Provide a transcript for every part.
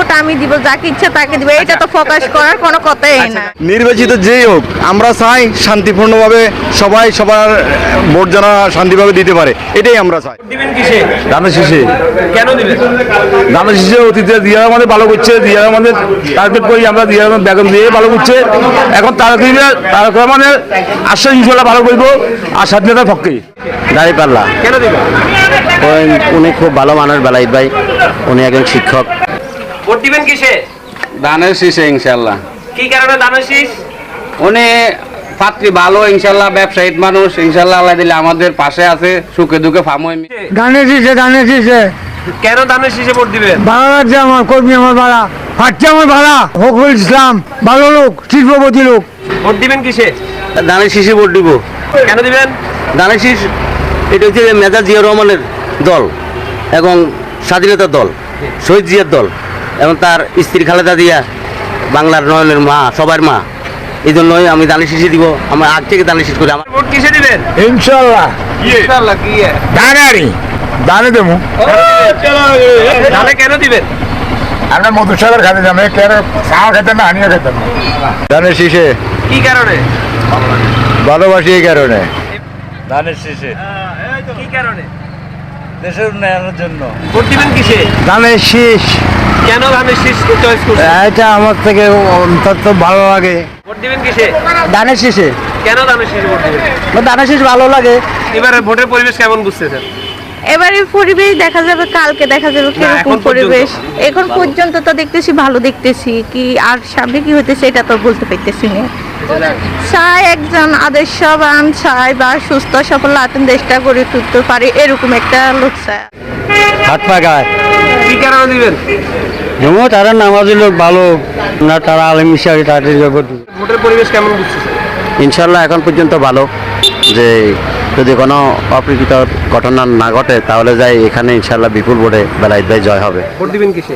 Vote আমি দিব, যাকে ইচ্ছা তাকে দিব, এটা তো ফোকাস করার কোনো কথাই না। নির্বাচিত যেই হোক আমরা চাই শান্তিপূর্ণভাবে সবাই সবার ভোট যেন শান্তিভাবে দিতে পারে, এটাই আমরা চাই। দিবেন কিসে? ধানের শীষে। কেন দিবেন? ধানের শীষে অতীতে দিয়ার আমাদের ভালো করছে, দিয়ার আমাদের টার্গেট করি আমরা, দিয়ার বেগম দিয়ে ভালো করছে। এখন তারকা মানে আশ্বাস ইনশাল্লাহ ভালো করবো, আর স্বাধীনতার পক্ষে। দাঁড়িপাল্লা। কেন দিবেন? উনি খুব ভালো মানুষ, বেলায়েত ভাই, উনি একজন শিক্ষক। ভোট দিবেন কিসে? ধানের শীষে ইনশাল্লাহ। কি কারণে ধানের শীষ? উনি পাত্রী ভালো ইনশাল্লাহ, ব্যবসায়ী মানুষ ইনশাল্লাহ, আল্লাহ দিলে আমাদের পাশে আছে, সুখে দুঃখে ফামই। ধানের শীষে কেন ধানের শীষে ভোট দিবেন? ভালো লাগছে আমার, কর্মী আমার ভাড়া, ফাটছে আমার ভাড়া, ফখরুল ইসলাম ভালো লোক, শিল্পপতি লোক। ভোট দিবেন কিসে? ধানের শীষে ভোট দিব। কেন দিবেন? ধানের শীষ এটা হচ্ছে মেজর জিয়া রহমানের দল এবং স্বাধীনতার দল, শহীদ জিয়ার দল, এবং তার স্ত্রী খালেদা জিয়া বাংলার নয়নের মা, সবার মা। এই জন্যই আমি ধানের শীষে দিব, আমার আগ থেকে ধানের শীষ করি। আমার ভোট কিসে দিবেন? ইনশাল্লাহ ইনশাআল্লাহ। কি ধানারি ধানে দেবো। ধানে কেন দিবেন? আমরা মধুসাগর খাতে যাবো, কেন চা খেতে না, আনিয়ে খেতেন না। ধানের শীষে কি কারণে? ভালোবাসি এই কারণে। ধানের শীষে কি কারণে? দেশের উন্নয়নের জন্য। ভোট দিবেন কিসে? ধানের শীষ, কেন ধানের শীষকে চয়েস করছেন? এটা আমার থেকে অন্তত ভালো লাগে। ভোট দিবেন কিসে? ধানের শীষে, কেন ধানের শীষে ভোট দিবেন? ধানের শীষ ভালো লাগে। এবারে ভোটের পরিবেশ কেমন বুঝতেছেন? এবারে পরিবেশ দেখা যাবে, কালকে দেখা যাবে এখন কিরকম পর্যন্ত। পরিবেশ। এখন পর্যন্ত তো দেখতেছি ভালো দেখতেছি, কি আর সামনে কি হইতেছে এটা তো বলতে পারতেছি না। চাই একজন আদর্শবান, চাই বা সুস্থ সফল আতেন দেশটা গড়ে তুলতে পারে, এরকম একটা লোক চাই। হাত পাকায় কি কারণে দিবেন? যেমন তারা নামাজি লোক ভালো না, তারা আলম হিসাবে তাদের ভোটের পরিবেশ কেমন বুঝতেছেন? ইনশাল্লাহ এখন পর্যন্ত ভালো। যে যদি কোনো অপ্রীতিকর ঘটনা না ঘটে তাহলে যাই এখানে ইনশাল্লাহ বিপুল ভোটে বেলায়েত ভাই জয় হবে। ভোট দিবেন কিসে?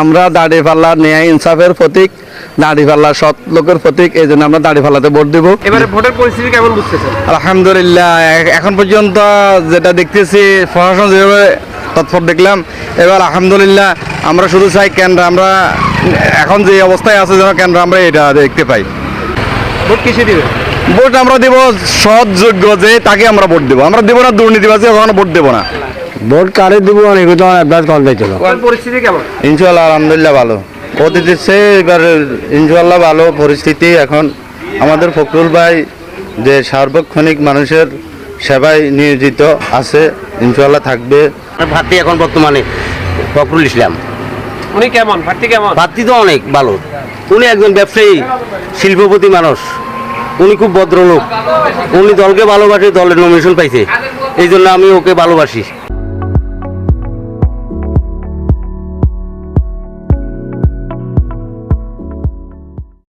আমরা দাড়িপাল্লা ন্যায় ইনসাফের প্রতীক, দাড়িপাল্লা সৎ লোকের প্রতীক, এই জন্য আমরা দাড়িপাল্লাতে ভোট দিব। এবারে ভোটের পরিস্থিতি কেমন বুঝতেছেন? আলহামদুলিল্লাহ, এখন পর্যন্ত যেটা দেখতেছি প্রশাসন যেভাবে তৎপর দেখলাম, এবার আলহামদুলিল্লাহ আমরা শুধু চাই কেন্দ্র, আমরা এখন যে অবস্থায় আছে যেন কেন্দ্র আমরা এটা দেখতে পাই। ভোট কিসে দিবেন? ভোট আমরা দেব সৎ যোগ্য, যে তাকে আমরা ভোট দেবো, আমরা দেবো না দুর্নীতিবাজী, ওখানে ভোট দেবো না। ভোট কারে দিব অনেক ভোটের পরিস্থিতি কেমন? ইনশাল্লাহ আলহামদুলিল্লাহ ভালো, অতীতের চেয়ে এবার ইনশাল্লাহ ভালো পরিস্থিতি। এখন আমাদের ফখরুল ভাই যে সার্বক্ষণিক মানুষের সেবায় নিয়োজিত আছে, ইনশাল্লাহ থাকবে। প্রার্থী এখন বর্তমানে ফখরুল ইসলাম। উনি কেমন? প্রার্থী কেমন? প্রার্থী তো অনেক ভালো, উনি একজন ব্যবসায়ী, শিল্পপতি মানুষ, উনি খুব ভদ্রলোক, উনি দলকে ভালোবাসে, দলের নমিনেশন পাইছে, এই জন্য আমি ওকে ভালোবাসি।